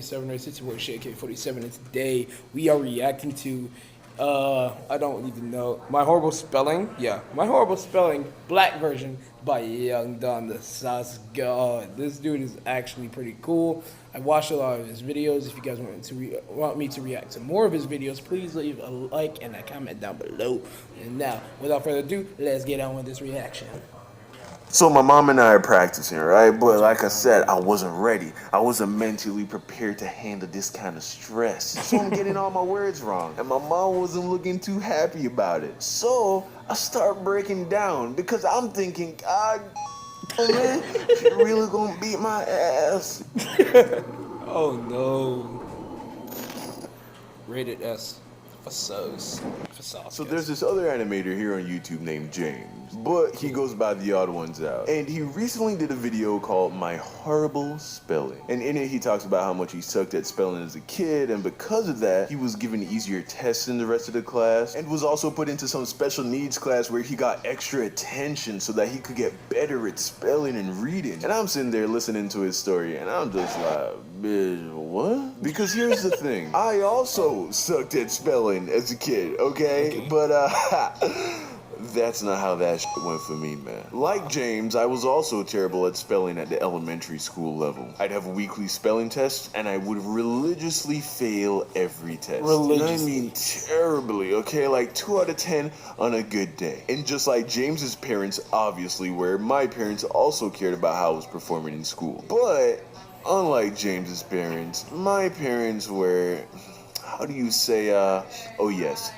SHADEK47 or it's your boy SHADEK47, and today we are reacting to I don't even know. My Horrible Spelling? Yeah. My Horrible Spelling, black version by Young Don the Sauce God. This dude is actually pretty cool. I watched a lot of his videos. If you guys want me to react to more of his videos, please leave a like and a comment down below. And now, without further ado, let's get on with this reaction. So my mom and I are practicing, right? But like I said, I wasn't ready. I wasn't mentally prepared to handle this kind of stress. So I'm getting all my words wrong. And my mom wasn't looking too happy about it. So I start breaking down because I'm thinking, God, man, she really gonna beat my ass. Oh no. Rated S. For sauce. So there's this other animator here on YouTube named James, but he goes by the odd ones out. And he recently did a video called My Horrible Spelling. And in it he talks about how much he sucked at spelling as a kid, and because of that, he was given easier tests than the rest of the class, and was also put into some special needs class where he got extra attention so that he could get better at spelling and reading. And I'm sitting there listening to his story, and I'm just like, bitch, what? Because here's the thing, I also sucked at spelling as a kid, okay? But that's not how that shit went for me, man. Like James, I was also terrible at spelling at the elementary school level. I'd have weekly spelling tests, and I would religiously fail every test. And I mean terribly, okay? Like 2 out of 10 on a good day. And just like James's parents obviously were, my parents also cared about how I was performing in school. But unlike James's parents, my parents were, how do you say, oh yes,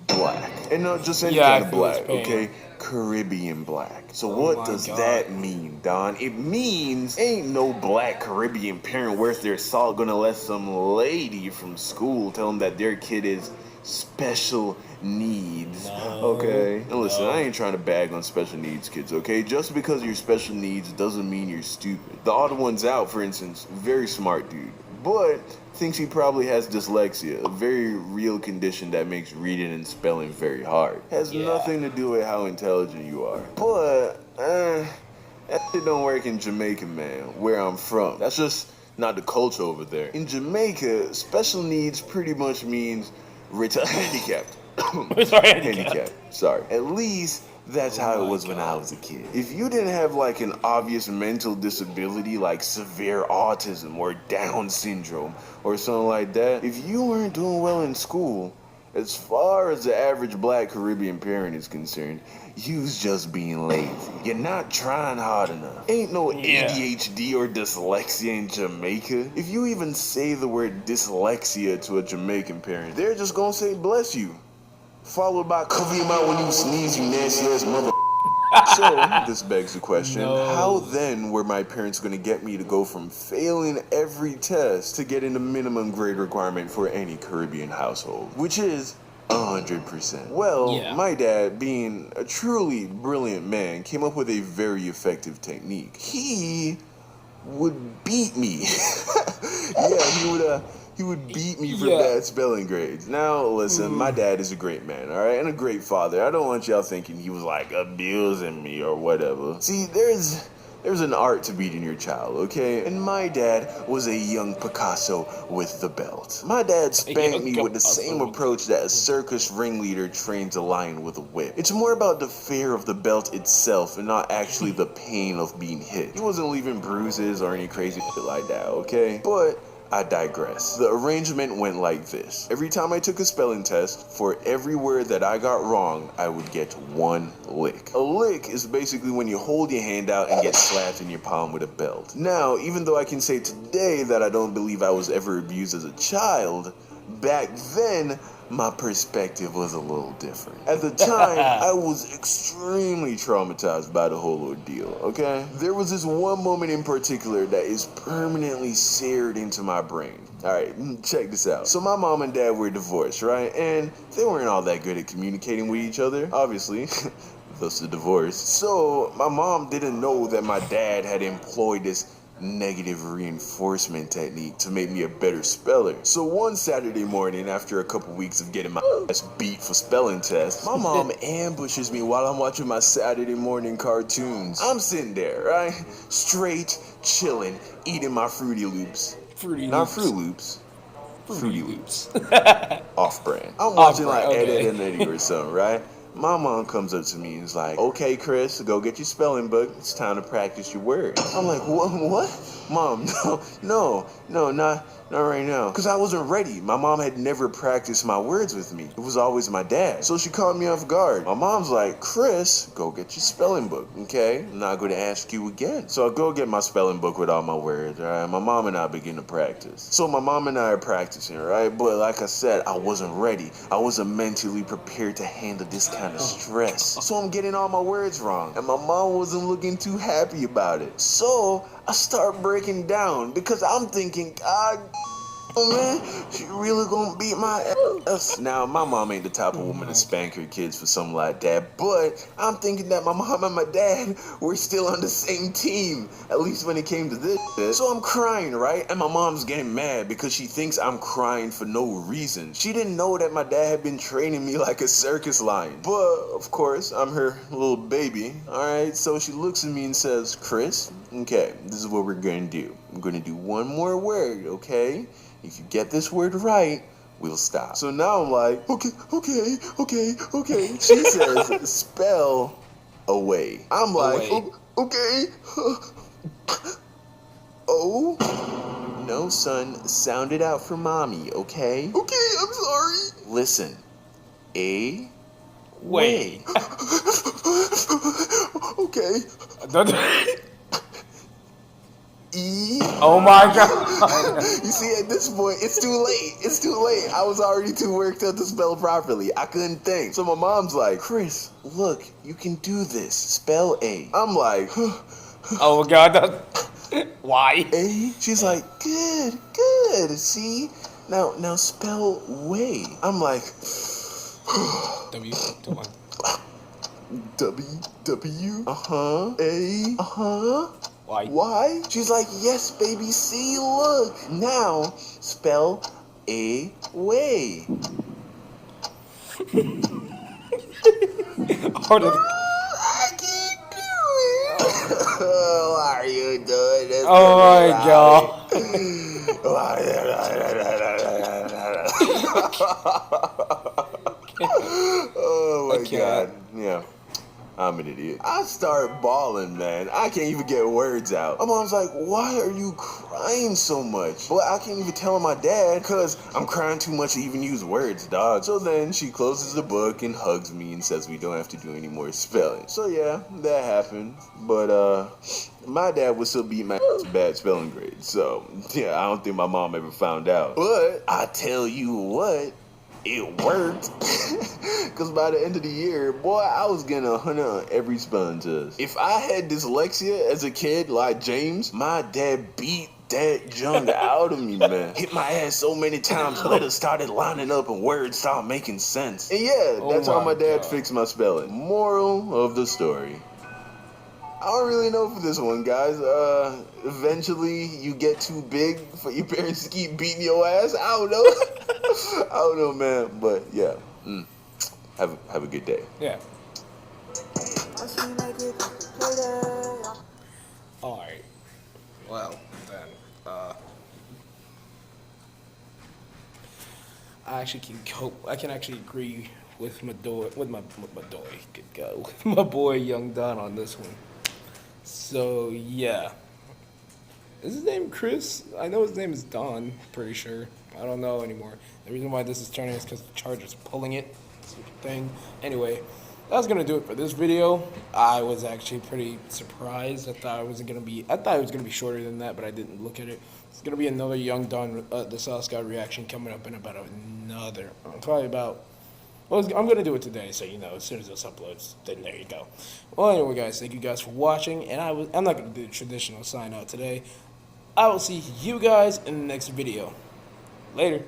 black. And not just any kind of black, okay? Caribbean black. So what does that mean, Don? It means ain't no black Caribbean parent worth their salt gonna let some lady from school tell them that their kid is special needs. Okay? And listen, I ain't trying to bag on special needs kids, okay? Just because you're special needs doesn't mean you're stupid. The odd ones out, for instance, very smart dude, but thinks he probably has dyslexia, a very real condition that makes reading and spelling very hard. Has nothing to do with how intelligent you are. But, that shit don't work in Jamaica, man, where I'm from. That's just not the culture over there. In Jamaica, special needs pretty much means handicapped. Handicapped, sorry. At least that's how it was when I was a kid. If you didn't have like an obvious mental disability like severe autism or Down syndrome or something like that, if you weren't doing well in school, as far as the average black Caribbean parent is concerned, you's just being lazy. You're not trying hard enough. Ain't no ADHD or dyslexia in Jamaica. If you even say the word dyslexia to a Jamaican parent, they're just gonna say bless you, followed by cover your mouth when you sneeze, you nasty ass mother. So, this begs the question, how then were my parents going to get me to go from failing every test to getting the minimum grade requirement for any Caribbean household, which is 100%? Well, my dad, being a truly brilliant man, came up with a very effective technique. He would beat me. Yeah, he would beat me for bad spelling grades. Now, listen, my dad is a great man, all right, and a great father. I don't want y'all thinking he was, like, abusing me or whatever. See, there's an art to beating your child, okay? And my dad was a young Picasso with the belt. My dad spanked me with the same approach that a circus ringleader trains a lion with a whip. It's more about the fear of the belt itself and not actually the pain of being hit. He wasn't leaving bruises or any crazy shit like that, okay? But I digress. The arrangement went like this. Every time I took a spelling test, for every word that I got wrong, I would get 1 lick. A lick is basically when you hold your hand out and get slapped in your palm with a belt. Now, even though I can say today that I don't believe I was ever abused as a child, back then, my perspective was a little different. At the time, I was extremely traumatized by the whole ordeal, okay? There was this one moment in particular that is permanently seared into my brain. Alright, check this out. So my mom and dad were divorced, right? And they weren't all that good at communicating with each other, obviously. Thus the divorce. So my mom didn't know that my dad had employed this negative reinforcement technique to make me a better speller. So one Saturday morning, after a couple weeks of getting my ass beat for spelling tests, my mom ambushes me while I'm watching my Saturday morning cartoons. I'm sitting there, right? Straight, chilling, eating my Fruity Loops. Not Fruit Loops. Fruity Loops. Off-brand. I'm watching like Ed, and Eddie or something, right? My mom comes up to me and is like, okay, Chris, go get your spelling book. It's time to practice your words. I'm like, what? Mom, no, not right now. Because I wasn't ready. My mom had never practiced my words with me. It was always my dad. So she caught me off guard. My mom's like, Chris, go get your spelling book, okay? I'm not going to ask you again. So I go get my spelling book with all my words, all right? My mom and I begin to practice. So my mom and I are practicing, right? But like I said, I wasn't ready. I wasn't mentally prepared to handle this kind of stress. So I'm getting all my words wrong. And my mom wasn't looking too happy about it. So I start breaking down because I'm thinking, God, oh man, she really gonna beat my ass. Now, my mom ain't the type of woman to spank her kids for something like that, but I'm thinking that my mom and my dad were still on the same team, at least when it came to this shit. So I'm crying, right? And my mom's getting mad because she thinks I'm crying for no reason. She didn't know that my dad had been training me like a circus lion. But, of course, I'm her little baby, alright? So she looks at me and says, Chris, okay, this is what we're gonna do. I'm gonna do one more word, okay? If you get this word right, we'll stop. So now I'm like, okay. She says, spell away. I'm like, okay. Oh. No, son, sound it out for mommy, okay? Okay, I'm sorry. Listen. A. Way. Okay. E. Oh my God. You see, at this point, it's too late. It's too late. I was already too worked up to spell properly. I couldn't think. So my mom's like, Chris, look, you can do this. Spell A. I'm like, Oh God. Why? A? She's like, good. See? Now spell way. I'm like, W. Come on. W. Uh-huh. A. Uh-huh. Why? She's like, yes, baby, see, look. Now, spell a way. I can't do it. Why are you doing this? Oh my God. Oh my God. Yeah. I'm an idiot. I start bawling, man. I can't even get words out. My mom's like, why are you crying so much? Well, I can't even tell my dad because I'm crying too much to even use words, dog. So then she closes the book and hugs me and says we don't have to do any more spelling. So yeah, that happened. But my dad would still beat my bad spelling grade. So yeah, I don't think my mom ever found out. But I tell you what, it worked. Because by the end of the year, boy, I was getting 100 on every spelling test. If I had dyslexia as a kid like James, my dad beat that junk out of me, man. Hit my ass so many times, letters started lining up and words started making sense. And yeah, that's how my dad fixed my spelling. Moral of the story. I don't really know for this one, guys. Eventually you get too big for your parents to keep beating your ass. I don't know. I don't know, man. But yeah. Have a good day. Yeah. Alright. Well, then, I can actually agree with my boy Young Don on this one. So yeah. Is his name Chris? I know his name is Don, pretty sure. I don't know anymore. The reason why this is turning is because the charger's pulling it. Thing. Anyway, that's gonna do it for this video. I was actually pretty surprised. I thought it was gonna be shorter than that, but I didn't look at it. It's gonna be another Young Don the South Sky reaction coming up in about another probably about. Well, I'm gonna do it today, so you know as soon as this uploads, then there you go. Well, anyway, guys, thank you guys for watching, and I'm not gonna do the traditional sign out today. I will see you guys in the next video. Later.